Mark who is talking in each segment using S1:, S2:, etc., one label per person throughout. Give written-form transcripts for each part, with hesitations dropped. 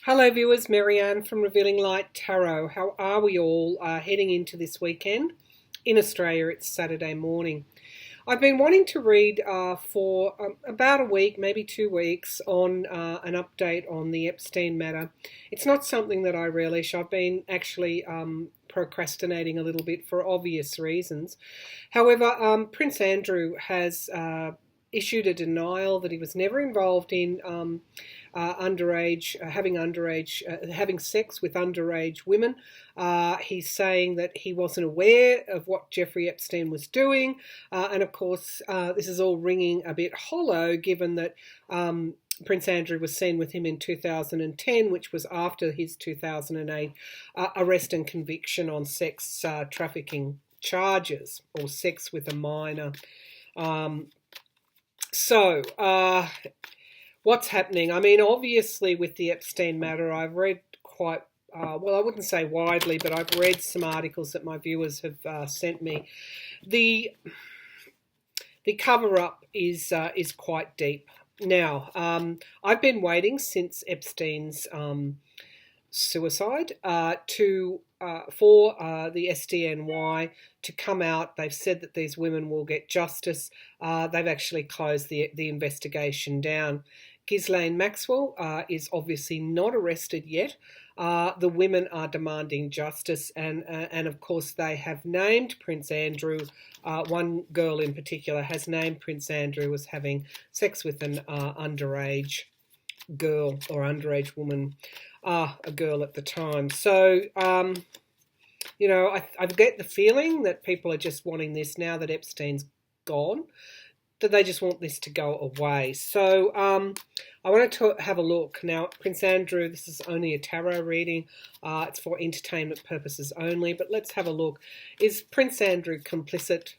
S1: Hello viewers, Marianne from Revealing Light Tarot. How are we all heading into this weekend? In Australia it's Saturday morning. I've been wanting to read for about a week, maybe 2 weeks, on an update on the Epstein matter. It's not something that I relish. I've been actually procrastinating a little bit for obvious reasons. However, Prince Andrew has issued a denial that he was never involved in having sex with underage women. He's saying that he wasn't aware of what Jeffrey Epstein was doing, and of course, this is all ringing a bit hollow, given that Prince Andrew was seen with him in 2010, which was after his 2008 arrest and conviction on sex trafficking charges, or sex with a minor. What's happening? I mean, obviously with the Epstein matter, I've read quite, well, I wouldn't say widely, but I've read some articles that my viewers have sent me. The cover-up is quite deep. Now, I've been waiting since Epstein's suicide for the SDNY to come out. They've said that these women will get justice. They've actually closed the investigation down. Ghislaine Maxwell is obviously not arrested yet. The women are demanding justice, and of course they have named Prince Andrew. One girl in particular has named Prince Andrew as having sex with an underage girl or underage woman, a girl at the time. So, you know, I get the feeling that people are just wanting this now that Epstein's gone, that they just want this to go away. So I wanted to have a look. Now, Prince Andrew, this is only a tarot reading. It's for entertainment purposes only, but let's have a look. Is Prince Andrew complicit?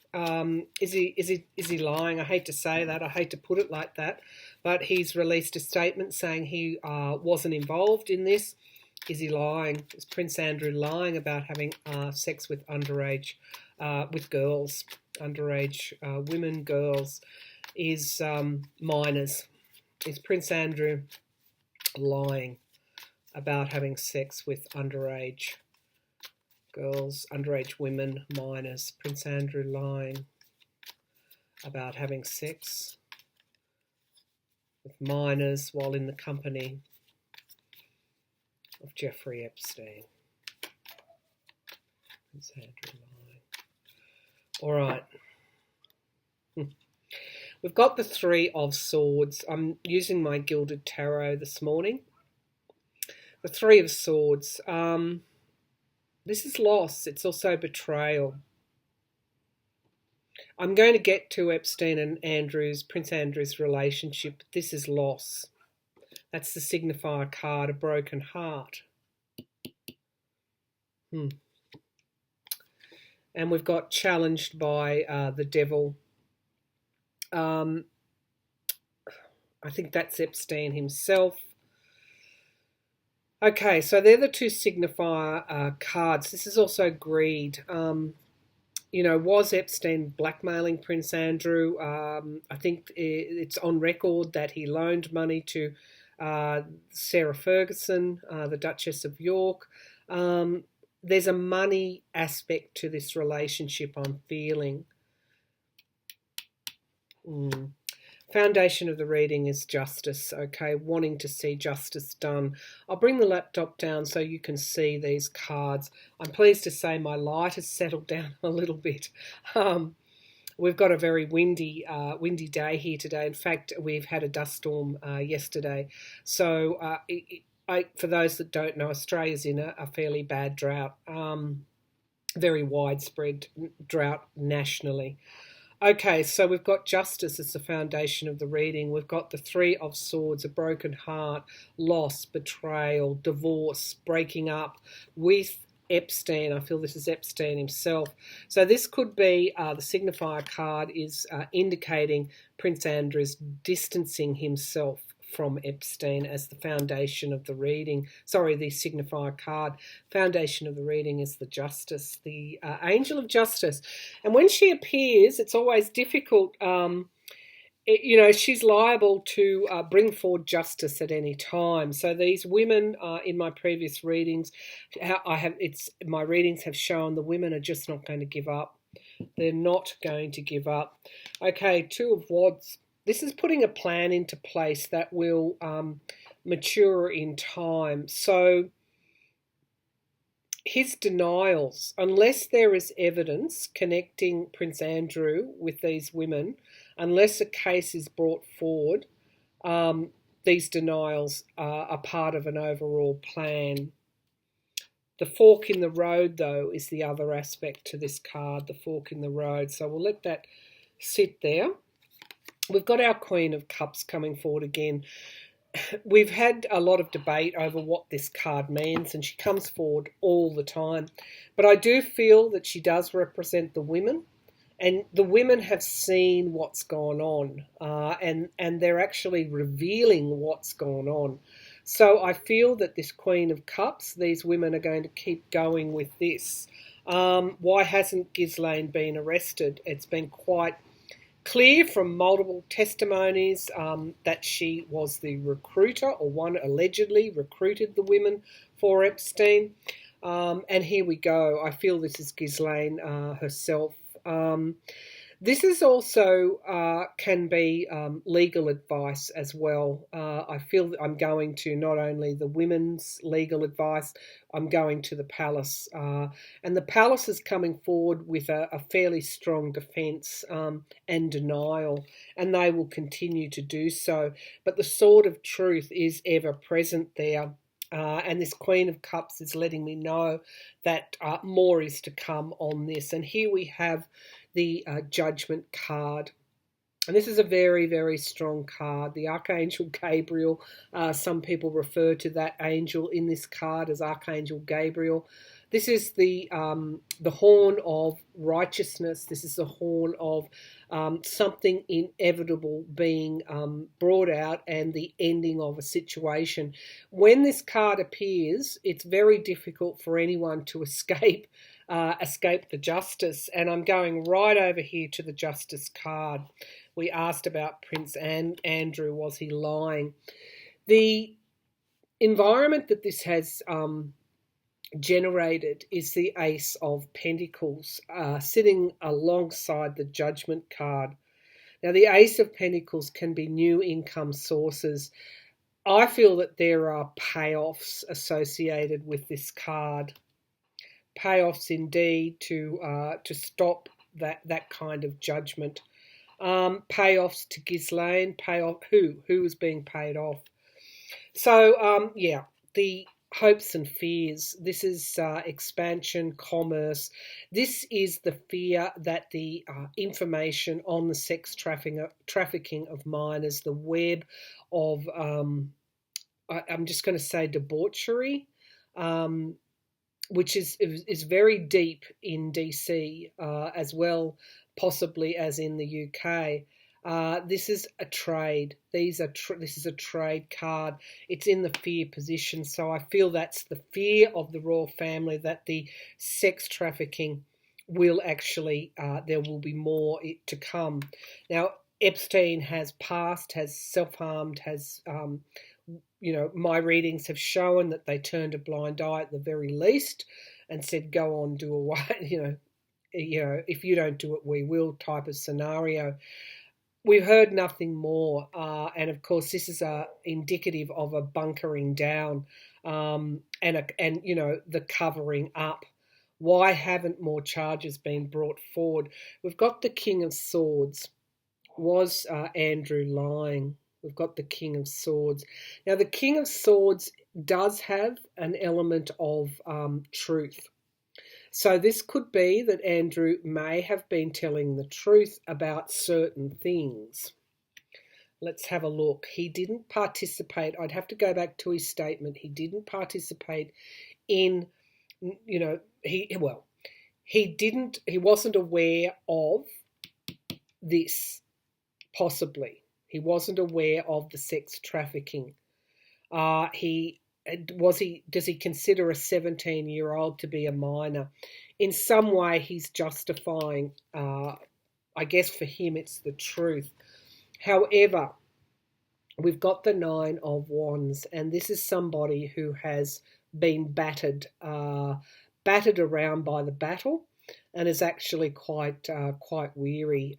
S1: Is he lying? I hate to say that. I hate to put it like that, but he's released a statement saying he wasn't involved in this. Is he lying? Is Prince Andrew lying about having sex with underage, with girls, underage women, girls, is minors? Is Prince Andrew lying about having sex with underage girls, underage women, minors? Prince Andrew lying about having sex with minors while in the company of Jeffrey Epstein. Prince Andrew lying. All right. We've got the Three of Swords. I'm using my Gilded Tarot this morning. The Three of Swords. This is loss. It's also betrayal. I'm going to get to Epstein and Prince Andrew's relationship. But this is loss. That's the signifier card, a broken heart. And we've got challenged by the devil. I think that's Epstein himself. Okay, so they're the two signifier cards. This is also greed. You know, was Epstein blackmailing Prince Andrew? I think it's on record that he loaned money to Sarah Ferguson, the Duchess of York. There's a money aspect to this relationship, I'm feeling. Foundation of the reading is justice, okay, wanting to see justice done. I'll bring the laptop down so you can see these cards. I'm pleased to say my light has settled down a little bit. We've got a very windy day here today. In fact, we've had a dust storm yesterday. So for those that don't know, Australia's in a fairly bad drought, very widespread drought nationally. Okay, so we've got justice as the foundation of the reading. We've got the Three of Swords, a broken heart, loss, betrayal, divorce, breaking up with Epstein. I feel this is Epstein himself. So this could be, the signifier card is indicating Prince Andrew's distancing himself from Epstein as the foundation of the reading. Sorry, the signifier card. Foundation of the reading is the Justice, the Angel of Justice. And when she appears, it's always difficult she's liable to bring forward justice at any time. So these women, in my previous readings, my readings have shown the women are just not going to give up. They're not going to give up. Okay, Two of Wands. This is putting a plan into place that will mature in time. So his denials, unless there is evidence connecting Prince Andrew with these women, unless a case is brought forward, these denials are part of an overall plan. The fork in the road, though, is the other aspect to this card, the fork in the road. So we'll let that sit there. We've got our Queen of Cups coming forward again. We've had a lot of debate over what this card means, and she comes forward all the time. But I do feel that she does represent the women, and the women have seen what's gone on, and they're actually revealing what's gone on. So I feel that this Queen of Cups, these women are going to keep going with this. Why hasn't Ghislaine been arrested? It's been quite clear from multiple testimonies that she was the recruiter, or one allegedly recruited the women for Epstein. And here we go. I feel this is Ghislaine herself. This is also can be legal advice as well. I feel that I'm going to not only the women's legal advice, I'm going to the palace. And the palace is coming forward with a fairly strong defence and denial, and they will continue to do so. But the sword of truth is ever present there. And this Queen of Cups is letting me know that more is to come on this. And here we have the Judgment card. And this is a very, very strong card. The Archangel Gabriel, some people refer to that angel in this card as Archangel Gabriel. This is the horn of righteousness. This is the horn of something inevitable being brought out and the ending of a situation. When this card appears, it's very difficult for anyone to escape the justice. And I'm going right over here to the justice card. We asked about Prince Andrew, was he lying? The environment that this has generated is the Ace of Pentacles sitting alongside the Judgment card. Now, the Ace of Pentacles can be new income sources. I feel that there are payoffs associated with this card. Payoffs indeed to stop that kind of judgment. Payoffs to Ghislaine. Payoff who is being paid off. So the hopes and fears. This is expansion, commerce. This is the fear that the information on the sex trafficking of minors, the web of I'm just going to say debauchery. Which is very deep in DC as well, possibly as in the UK. This is a trade. This is a trade card. It's in the fear position, so I feel that's the fear of the royal family that the sex trafficking will actually there will be more to come. Now, Epstein has passed, has self-harmed, has my readings have shown that they turned a blind eye at the very least and said, go on, do away, if you don't do it, we will type of scenario. We've heard nothing more. And of course, this is indicative of a bunkering down and the covering up. Why haven't more charges been brought forward? We've got the King of Swords. Was Andrew lying? We've got the King of Swords. Now, the King of Swords does have an element of truth. So this could be that Andrew may have been telling the truth about certain things. Let's have a look. He didn't participate. I'd have to go back to his statement. He didn't participate in, he wasn't aware of this, possibly. He wasn't aware of the sex trafficking. Does he consider a 17-year-old to be a minor? In some way, he's justifying, I guess for him, it's the truth. However, we've got the Nine of Wands, and this is somebody who has been battered around by the battle, and is actually quite weary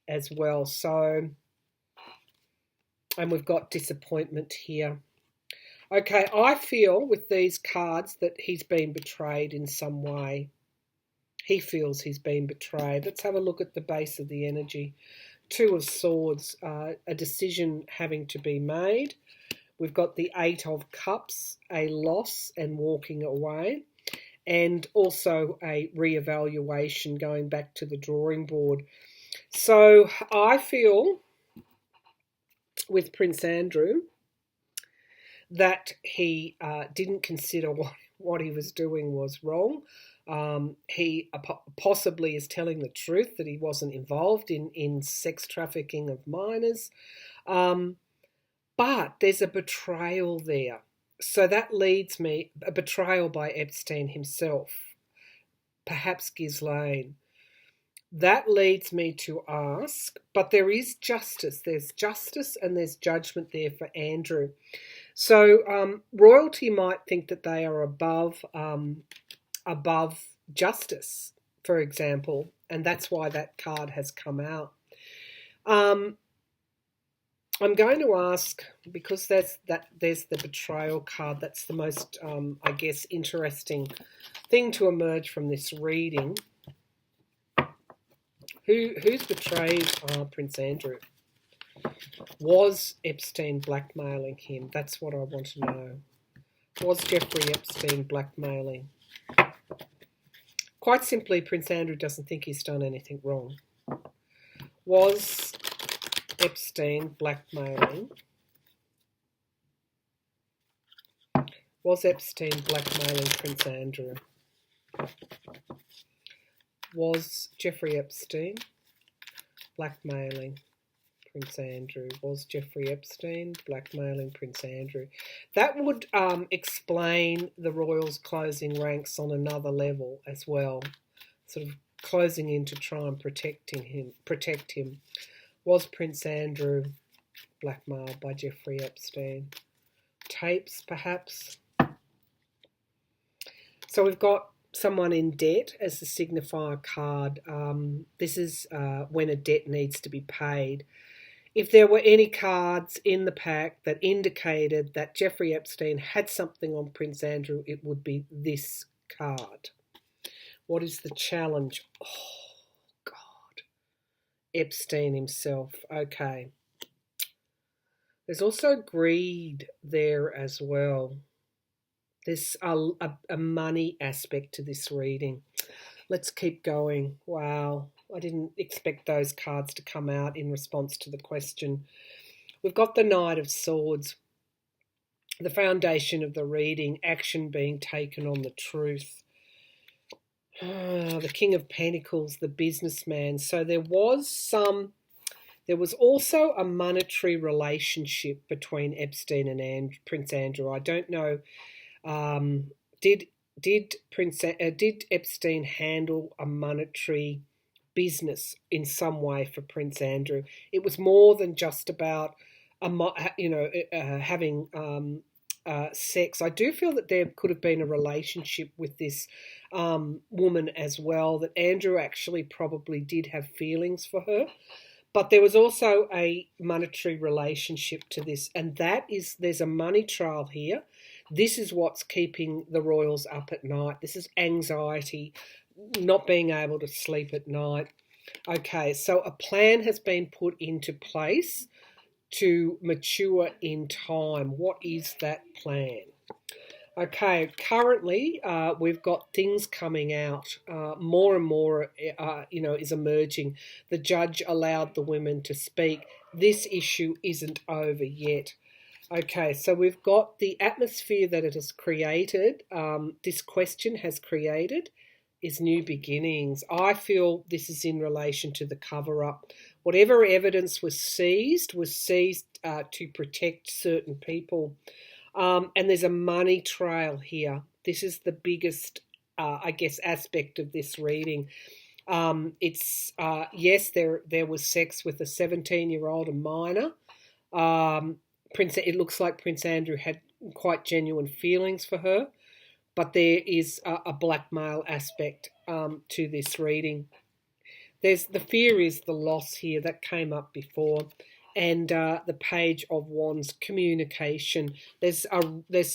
S1: as well. So, and we've got disappointment here. Okay, I feel with these cards that he's been betrayed in some way. He feels he's been betrayed. Let's have a look at the base of the energy. Two of Swords, a decision having to be made. We've got the Eight of Cups, a loss and walking away, and also a re-evaluation, going back to the drawing board. So I feel with Prince Andrew that he didn't consider what he was doing was wrong. He possibly is telling the truth that he wasn't involved in sex trafficking of minors. But there's a betrayal there. So that leads me, a betrayal by Epstein himself, perhaps Ghislaine. That leads me to ask, but there is justice. There's justice and there's judgment there for Andrew. So royalty might think that they are above justice, for example, and that's why that card has come out. I'm going to ask, because there's the betrayal card. That's the most, I guess, interesting thing to emerge from this reading. Who's betrayed Prince Andrew? Was Epstein blackmailing him? That's what I want to know. Was Jeffrey Epstein blackmailing? Quite simply, Prince Andrew doesn't think he's done anything wrong. Was Epstein blackmailing? Was Epstein blackmailing Prince Andrew? Was Jeffrey Epstein blackmailing Prince Andrew? Was Jeffrey Epstein blackmailing Prince Andrew? That would explain the royals closing ranks on another level as well, sort of closing in to try and protect him. Was Prince Andrew blackmailed by Jeffrey Epstein? Tapes, perhaps? So we've got someone in debt as the signifier card. This is when a debt needs to be paid. If there were any cards in the pack that indicated that Jeffrey Epstein had something on Prince Andrew, it would be this card. What is the challenge? Oh, God. Epstein himself. Okay. There's also greed there as well. There's a money aspect to this reading. Let's keep going. Wow. I didn't expect those cards to come out in response to the question. We've got the Knight of Swords, the foundation of the reading, action being taken on the truth. The King of Pentacles, the businessman. So there was also a monetary relationship between Epstein and Prince Andrew. I don't know. Did Epstein handle a monetary business in some way for Prince Andrew? It was more than just about having sex. I do feel that there could have been a relationship with this woman as well, that Andrew actually probably did have feelings for her. But there was also a monetary relationship to this, and there's a money trail here. This is what's keeping the royals up at night. This is anxiety, not being able to sleep at night. Okay, so a plan has been put into place to mature in time. What is that plan? Okay, currently we've got things coming out. More and more, is emerging. The judge allowed the women to speak. This issue isn't over yet. Okay, so we've got the atmosphere that it has created. This question has created is new beginnings. I feel this is in relation to the cover-up. Whatever evidence was seized to protect certain people. And there's a money trail here. This is the biggest, aspect of this reading. Yes, there was sex with a 17-year-old, a minor. It looks like Prince Andrew had quite genuine feelings for her, but there is a blackmail aspect to this reading. The fear is the loss here that came up before, and the Page of Wands, communication. There's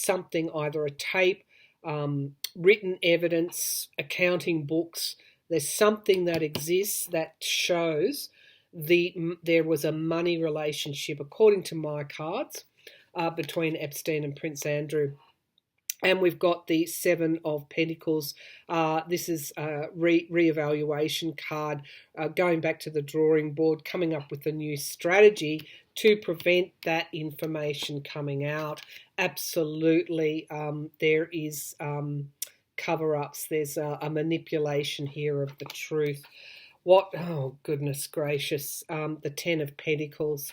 S1: something, either a tape, written evidence, accounting books. There's something that exists that shows there was a money relationship, according to my cards, between Epstein and Prince Andrew. And we've got the Seven of Pentacles. This is a re-evaluation card, going back to the drawing board, coming up with a new strategy to prevent that information coming out. Absolutely, there is cover-ups. There's a manipulation here of the truth. Oh, goodness gracious. The Ten of Pentacles.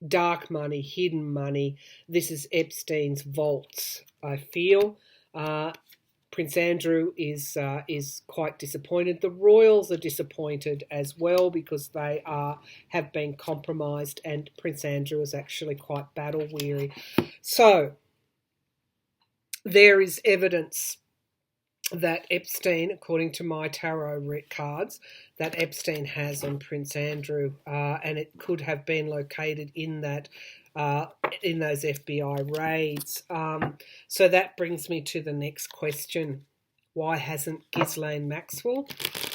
S1: Dark money, hidden money. This is Epstein's vaults, I feel. Prince Andrew is quite disappointed. The royals are disappointed as well, because they have been compromised, and Prince Andrew is actually quite battle weary. So there is evidence that Epstein, according to my tarot cards, that Epstein has on Prince Andrew, and it could have been located in that in those FBI raids. So that brings me to the next question. Why hasn't Ghislaine Maxwell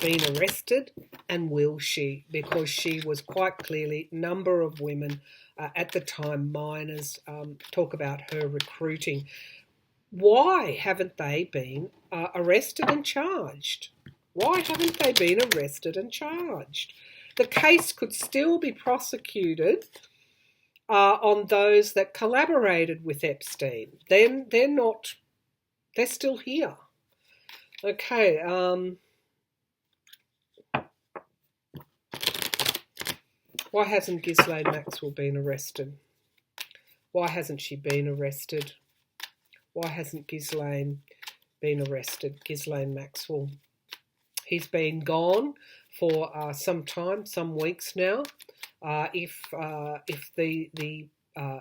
S1: been arrested, and will she? Because she was quite clearly, number of women at the time, minors, talk about her recruiting. Why haven't they been arrested and charged? Why haven't they been arrested and charged? The case could still be prosecuted on those that collaborated with Epstein. Then they're still here. Okay. Why hasn't Ghislaine Maxwell been arrested? Why hasn't she been arrested? Why hasn't Ghislaine been arrested? Ghislaine Maxwell. He's been gone for some time, some weeks now. If the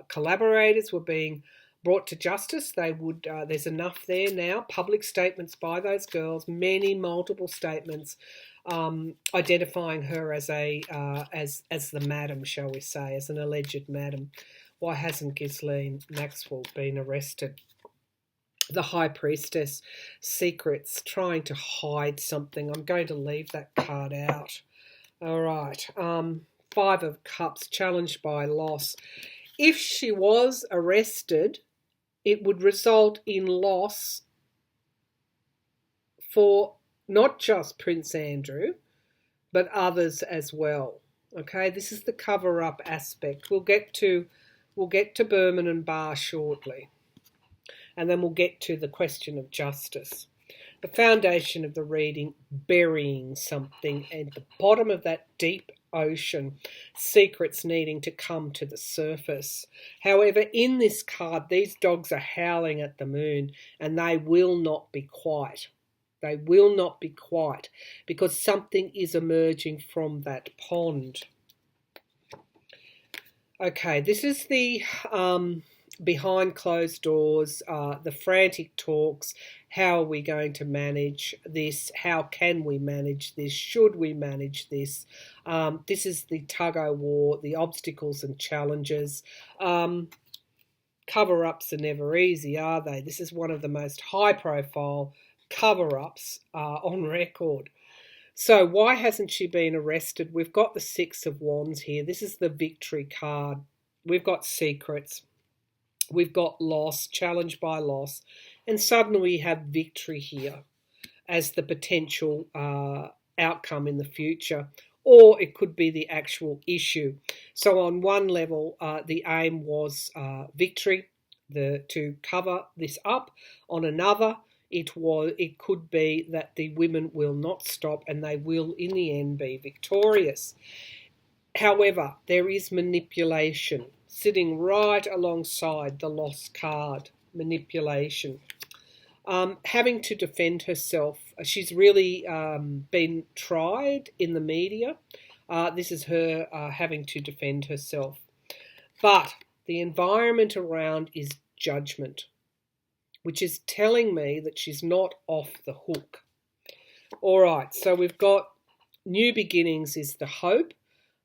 S1: collaborators were being brought to justice, they would. There's enough there now. Public statements by those girls, multiple statements, identifying her as as the madam, shall we say, as an alleged madam. Why hasn't Ghislaine Maxwell been arrested? The High Priestess, secrets, trying to hide something. I'm going to leave that card out. All right. Five of Cups, challenged by loss. If she was arrested, it would result in loss for not just Prince Andrew, but others as well. Okay, this is the cover-up aspect. We'll get to Berman and Barr shortly. And then we'll get to the question of justice. The foundation of the reading, burying something at the bottom of that deep ocean, secrets needing to come to the surface. However, in this card, these dogs are howling at the moon, and they will not be quiet. They will not be quiet, because something is emerging from that pond. Okay, this is the behind closed doors, the frantic talks. How are we going to manage this? How can we manage this? Should we manage this? This is the tug-of-war, the obstacles and challenges. Cover-ups are never easy, are they? This is one of the most high-profile cover-ups on record. So why hasn't she been arrested? We've got the Six of Wands here. This is the victory card. We've got secrets. We've got loss, challenged by loss, and suddenly we have victory here as the potential outcome in the future, or it could be the actual issue. So on one level, the aim was victory, to cover this up. On another, it could be that the women will not stop and they will in the end be victorious. However, there is manipulation sitting right alongside the lost card, manipulation. Having to defend herself. She's really been tried in the media. This is her having to defend herself. But the environment around is judgment, which is telling me that she's not off the hook. All right, so we've got new beginnings is the hope,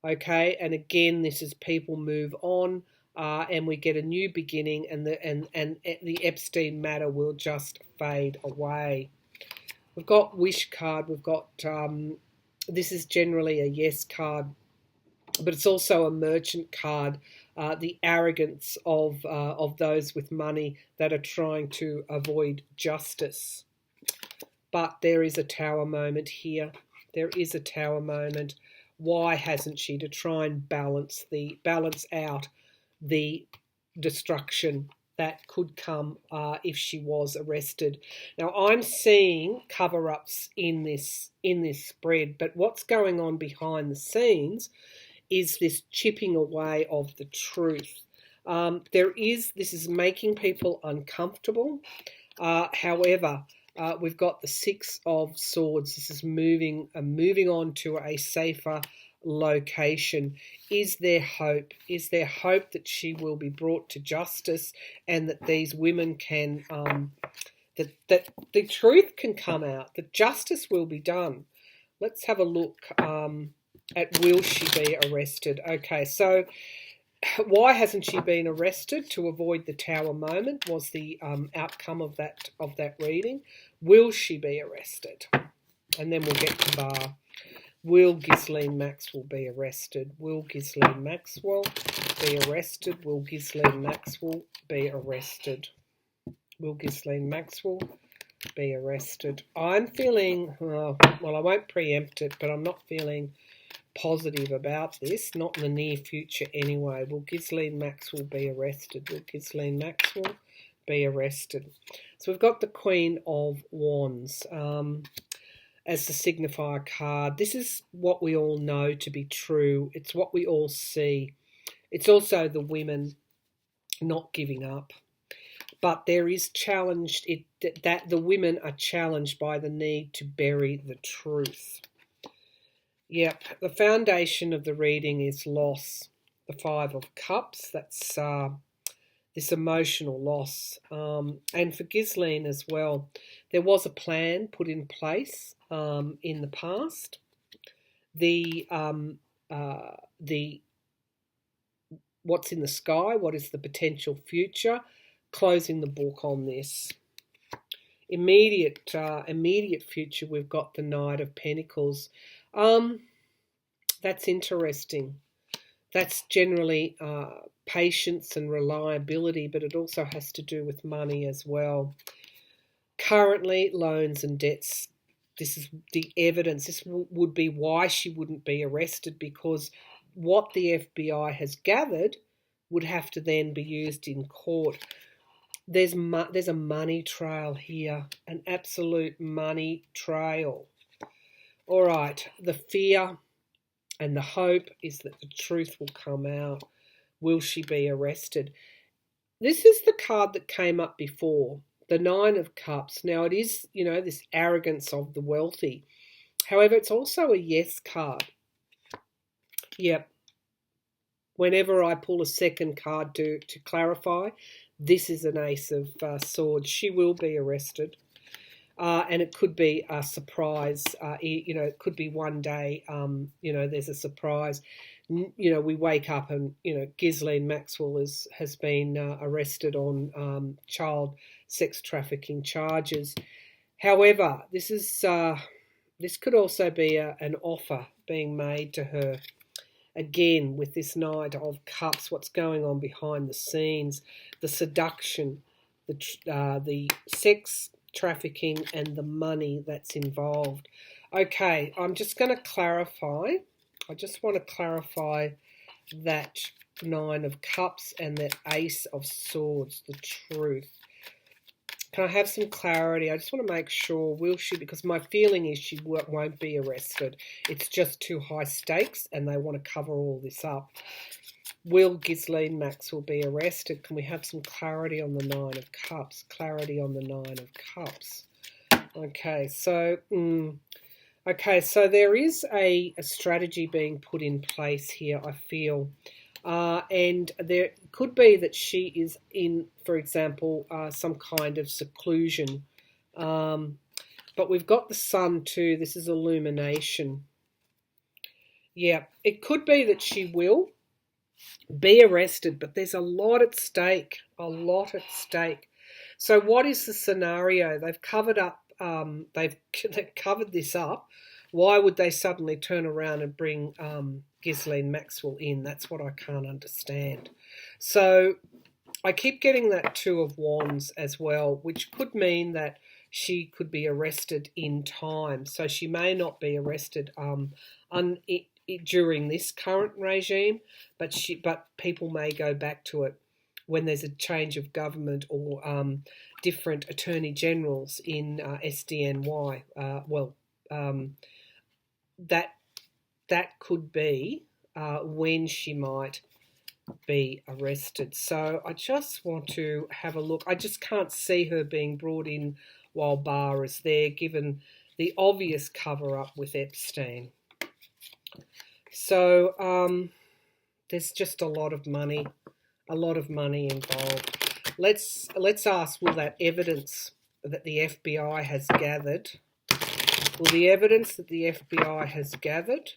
S1: okay? And again, this is people move on and we get a new beginning, and the Epstein matter will just fade away. We've got wish card, we've got, this is generally a yes card, but it's also a merchant card, the arrogance of those with money that are trying to avoid justice. But there is a tower moment here. There is a tower moment. Why hasn't she? To try and balance out the destruction that could come if she was arrested. Now I'm seeing cover-ups in this spread, but what's going on behind the scenes is this chipping away of the truth. This is making people uncomfortable. However, we've got the Six of Swords. This is moving on to a safer location. Is there hope? Is there hope that she will be brought to justice, and that these women can, that the truth can come out, that justice will be done? Let's have a look at will she be arrested. Okay, so why hasn't she been arrested? To avoid the tower moment was the outcome of that reading. Will she be arrested? And then we'll get to Barr. Will Ghislaine Maxwell be arrested? Will Ghislaine Maxwell be arrested? Will Ghislaine Maxwell be arrested? Will Ghislaine Maxwell be arrested? I'm feeling, well, I won't preempt it, but I'm not feeling positive about this, not in the near future anyway. Will Ghislaine Maxwell be arrested? Will Ghislaine Maxwell be arrested? So we've got the Queen of Wands as the signifier card. This is what we all know to be true. It's what we all see. It's also the women not giving up. But there is challenged, that the women are challenged by the need to bury the truth. Yep, the foundation of the reading is loss. The Five of Cups, that's this emotional loss. And for Ghislaine as well, there was a plan put in place in the past. The what's in the sky, what is the potential future, closing the book on this. Immediate future, we've got the Knight of Pentacles. That's interesting. That's generally patience and reliability, but it also has to do with money as well. Currently, loans and debts. This is the evidence. This would be why she wouldn't be arrested, because what the FBI has gathered would have to then be used in court. There's a money trail here, an absolute money trail. All right, the fear and the hope is that the truth will come out. Will she be arrested? This is the card that came up before, the Nine of Cups. Now it is, this arrogance of the wealthy. However, it's also a yes card. Yep. Whenever I pull a second card to clarify, this is an Ace of Swords. She will be arrested. And it could be a surprise, it could be one day, there's a surprise. We wake up and, Ghislaine Maxwell has been arrested on child sex trafficking charges. However, this could also be an offer being made to her. Again, with this Knight of Cups, what's going on behind the scenes, the seduction, the sex trafficking and the money that's involved. Okay, I'm just going to clarify. I just want to clarify that Nine of Cups and that Ace of Swords, the truth. Can I have some clarity? I just want to make sure, will she? Because my feeling is she won't be arrested. It's just too high stakes and they want to cover all this up. Will Ghislaine Maxwell be arrested? Can we have some clarity on the Nine of Cups? Clarity on the Nine of Cups. Okay, so there is a strategy being put in place here, I feel. And there could be that she is in, for example, some kind of seclusion. But we've got the Sun too. This is illumination. Yeah, it could be that she will be arrested, but there's a lot at stake. A lot at stake. So what is the scenario? They've covered up. They've covered this up. Why would they suddenly turn around and bring Ghislaine Maxwell in? That's what I can't understand. So I keep getting that Two of Wands as well, which could mean that she could be arrested in time. So she may not be arrested during this current regime, but people may go back to it when there's a change of government or different attorney generals in SDNY. That could be when she might be arrested. So I just want to have a look. I just can't see her being brought in while Barr is there, given the obvious cover-up with Epstein. So there's just a lot of money involved. Let's ask, will that evidence that the FBI has gathered, will the evidence that the FBI has gathered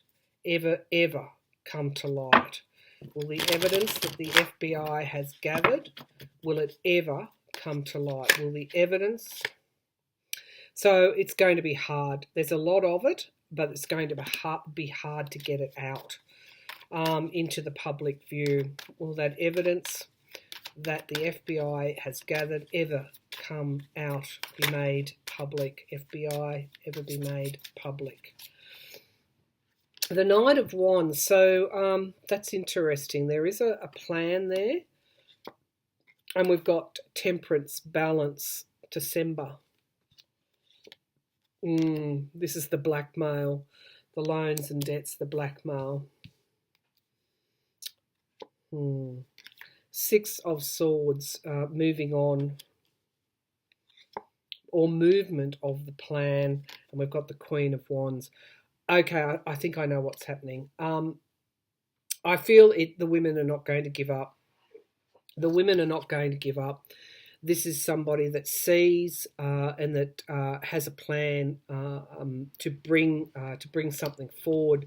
S1: ever come to light? Will the evidence that the FBI has gathered, will it ever come to light? Will the evidence... So it's going to be hard. There's a lot of it, but it's going to be hard to get it out into the public view. Will that evidence that the FBI has gathered ever come out, be made public? FBI ever be made public? The Knight of Wands. So that's interesting. There is a plan there. And we've got Temperance, Balance, December. This is the blackmail, the loans and debts, the blackmail. Six of Swords, moving on, or movement of the plan, and we've got the Queen of Wands. Okay, I think I know what's happening. I feel the women are not going to give up. The women are not going to give up. This is somebody that sees and that has a plan to bring something forward.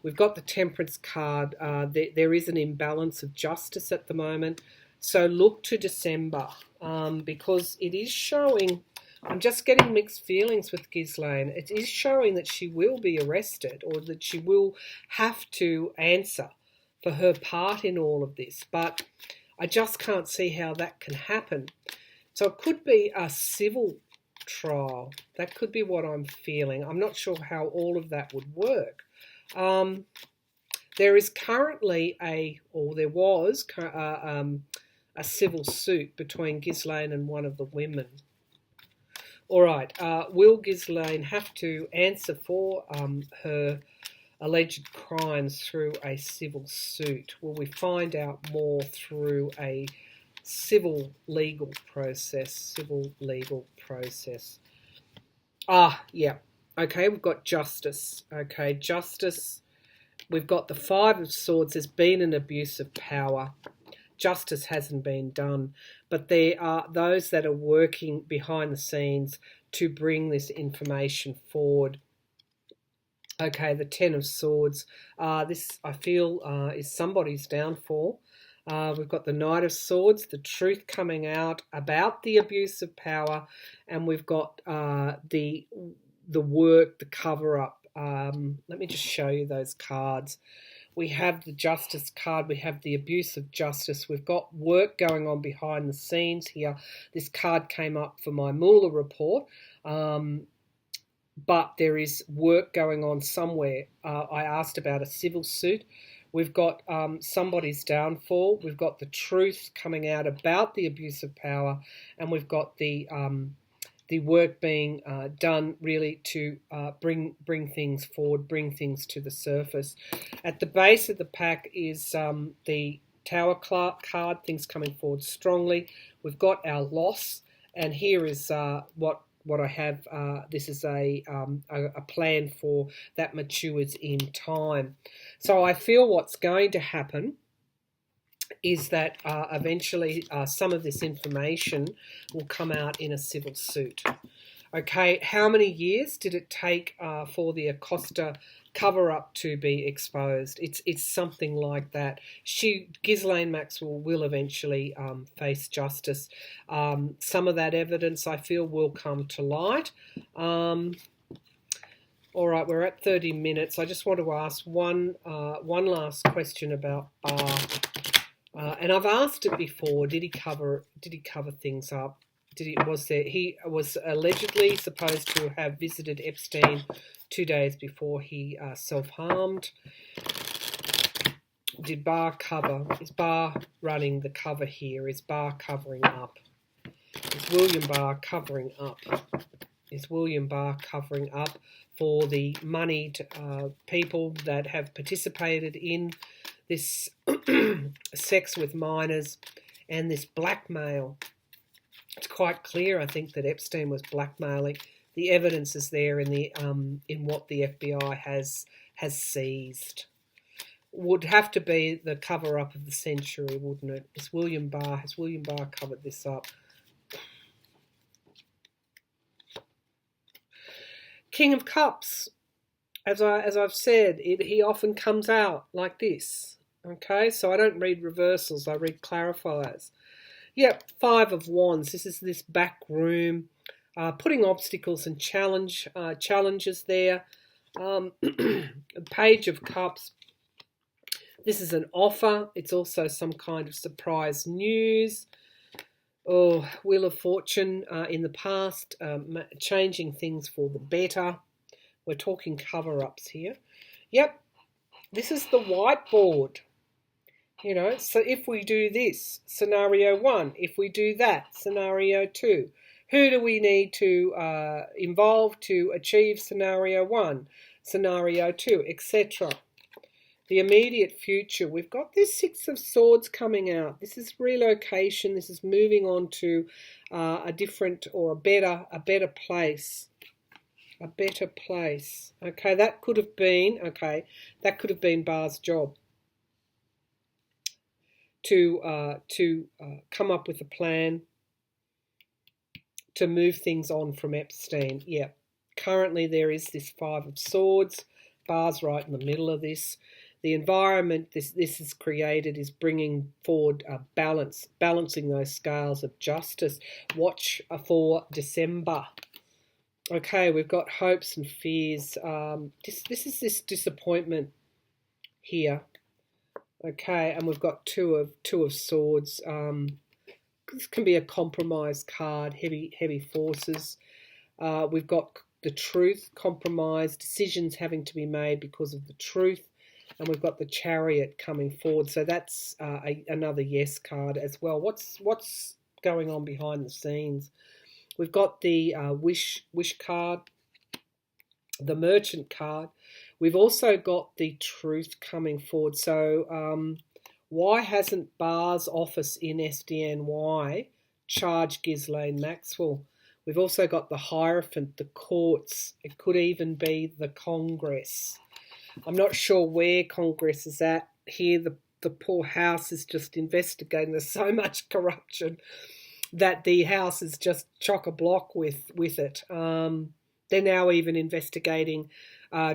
S1: We've got the Temperance card. There is an imbalance of justice at the moment. So look to December because it is showing. I'm just getting mixed feelings with Ghislaine. It is showing that she will be arrested or that she will have to answer for her part in all of this. But I just can't see how that can happen. So it could be a civil trial. That could be what I'm feeling. I'm not sure how all of that would work. There is currently there was a civil suit between Ghislaine and one of the women. All right, will Ghislaine have to answer for her alleged crimes through a civil suit? Will we find out more through a civil legal process? Yeah. Okay, we've got justice. Okay, justice. We've got the Five of Swords. There's been an abuse of power. Justice hasn't been done, but there are those that are working behind the scenes to bring this information forward. Okay, the Ten of Swords. This, I feel, is somebody's downfall. We've got the Knight of Swords, the truth coming out about the abuse of power, and we've got the work, the cover-up. Let me just show you those cards. We have the Justice card. We have the abuse of justice. We've got work going on behind the scenes here. This card came up for my Mueller report, but there is work going on somewhere. I asked about a civil suit. We've got somebody's downfall. We've got the truth coming out about the abuse of power, and we've got the work being done really to bring things forward, bring things to the surface. At the base of the pack is the Tower card, things coming forward strongly. We've got our loss, and here is what I have. This is a plan for that matures in time. So I feel what's going to happen is that eventually some of this information will come out in a civil suit. Okay, how many years did it take for the Acosta cover-up to be exposed? It's something like that. Ghislaine Maxwell will eventually face justice. Some of that evidence, I feel, will come to light. All right, we're at 30 minutes. I just want to ask one last question about Barr. And I've asked it before. Did he cover things up? He was allegedly supposed to have visited Epstein 2 days before he self-harmed. Did Barr cover? Is Barr running the cover here? Is Barr covering up? Is William Barr covering up? Is William Barr covering up for the moneyed people that have participated in this sex with minors and this blackmail? It's quite clear, I think, that Epstein was blackmailing. The evidence is there in what the FBI has seized. Would have to be the cover-up of the century, wouldn't it? Has William Barr covered this up? King of Cups, as I've said, he often comes out like this. Okay, so I don't read reversals, I read clarifiers. Yep, Five of Wands. This is this back room, putting obstacles and challenges there. Page of Cups. This is an offer. It's also some kind of surprise news. Oh, Wheel of Fortune in the past, changing things for the better. We're talking cover-ups here. Yep, this is the whiteboard. You know, so if we do this, scenario 1, if we do that, scenario 2, who do we need to involve to achieve scenario 1, scenario 2, etc. The immediate future, we've got this Six of Swords coming out. This is relocation. This is moving on to a different or a better place. A better place. Okay, that could have been Barr's job. To come up with a plan to move things on from Epstein. Yeah, currently there is this Five of Swords. Barr's right in the middle of this. The environment this is created is bringing forward a balancing those scales of justice. Watch for December. Okay, we've got hopes and fears. This is this disappointment here. Okay, and we've got two of Swords. This can be a compromise card, heavy forces. We've got the Truth, compromise, decisions having to be made because of the truth. And we've got the Chariot coming forward. So that's another yes card as well. What's going on behind the scenes? We've got the wish card, the Merchant card. We've also got the Truth coming forward. So why hasn't Barr's office in SDNY charged Ghislaine Maxwell? We've also got the Hierophant, the courts. It could even be the Congress. I'm not sure where Congress is at here. The poor House is just investigating. There's so much corruption that the House is just chock-a-block with it. They're now even investigating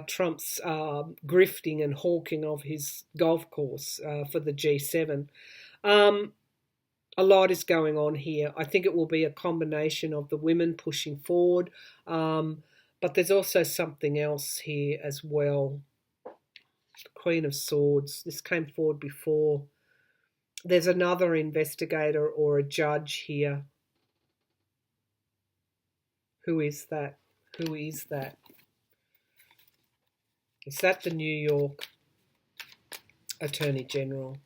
S1: Trump's grifting and hawking of his golf course for the G7. A lot is going on here. I think it will be a combination of the women pushing forward, but there's also something else here as well. Queen of Swords. This came forward before. There's another investigator or a judge here. Who is that? Who is that? Is that the New York Attorney General?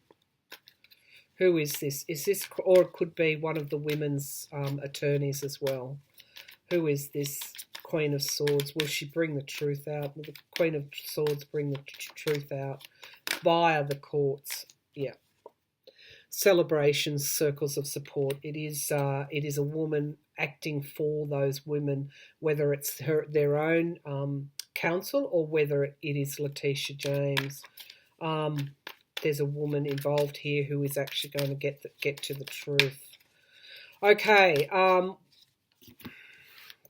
S1: Who is this? Is this, or it could be one of the women's attorneys as well. Who is this Queen of Swords? Will she bring the truth out? Will the Queen of Swords bring the truth out via the courts? Yeah. celebrations, circles of support. It is a woman acting for those women, whether it's their own counsel or whether it is Letitia James. There's a woman involved here who is actually going to get to the truth. Okay,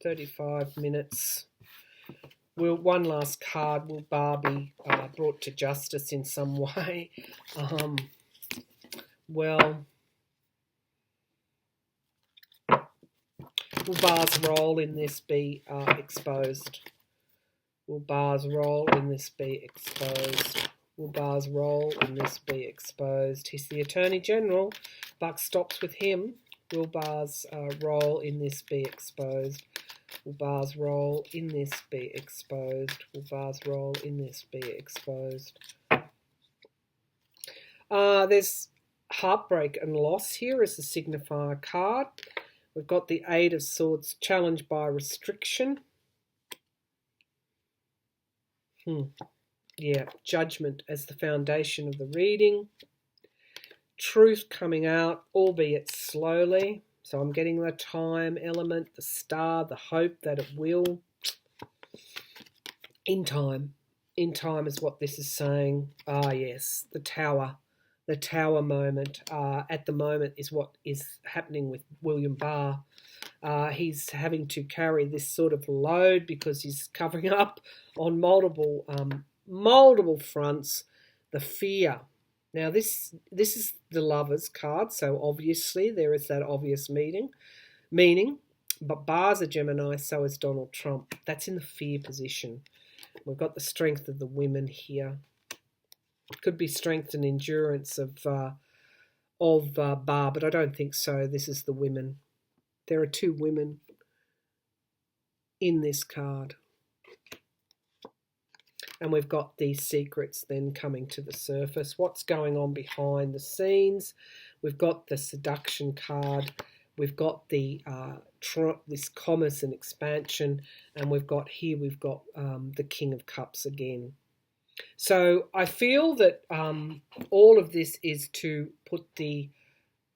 S1: 35 minutes. One last card. Will Barr be brought to justice in some way? Well, will Barr's role in this be exposed? Will Barr's role in this be exposed? Will Barr's role in this be exposed? He's the Attorney General. Buck stops with him. Will Barr's role in this be exposed? Will Barr's role in this be exposed? Will Barr's role in this be exposed? There's heartbreak and loss here as the signifier card. We've got the Eight of Swords, challenged by restriction. Yeah, judgment as the foundation of the reading. Truth coming out, albeit slowly. So I'm getting the time element, the star, the hope that it will. In time. In time is what this is saying. Ah, yes, the tower. The tower moment at the moment is what is happening with William Barr. He's having to carry this sort of load because he's covering up on multiple fronts. The fear. Now this is the Lovers card, so obviously there is that obvious meaning. But Barr's a Gemini, so is Donald Trump. That's in the fear position. We've got the strength of the women here. Could be strength and endurance of Barr, but I don't think so. This is the women. There are two women in this card. And we've got these secrets then coming to the surface. What's going on behind the scenes? We've got the seduction card. We've got the this commerce and expansion. And we've got the King of Cups again. So I feel that all of this is to put the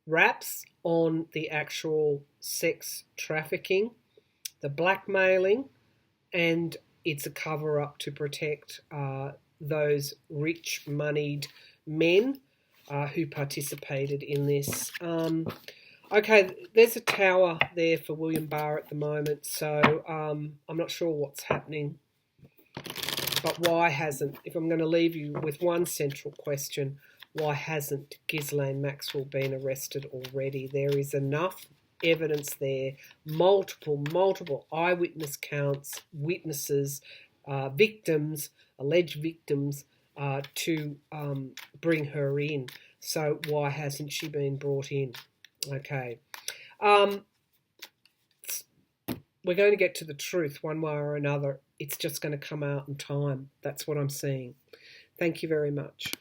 S1: wraps on the actual sex trafficking, the blackmailing, and it's a cover-up to protect those rich, moneyed men who participated in this. Okay, there's a tower there for William Barr at the moment, so I'm not sure what's happening. But why hasn't, if I'm going to leave you with one central question, why hasn't Ghislaine Maxwell been arrested already? There is enough evidence there, multiple eyewitness counts, witnesses, victims, alleged victims, to bring her in. So why hasn't she been brought in? Okay. We're going to get to the truth one way or another. It's just going to come out in time. That's what I'm seeing. Thank you very much.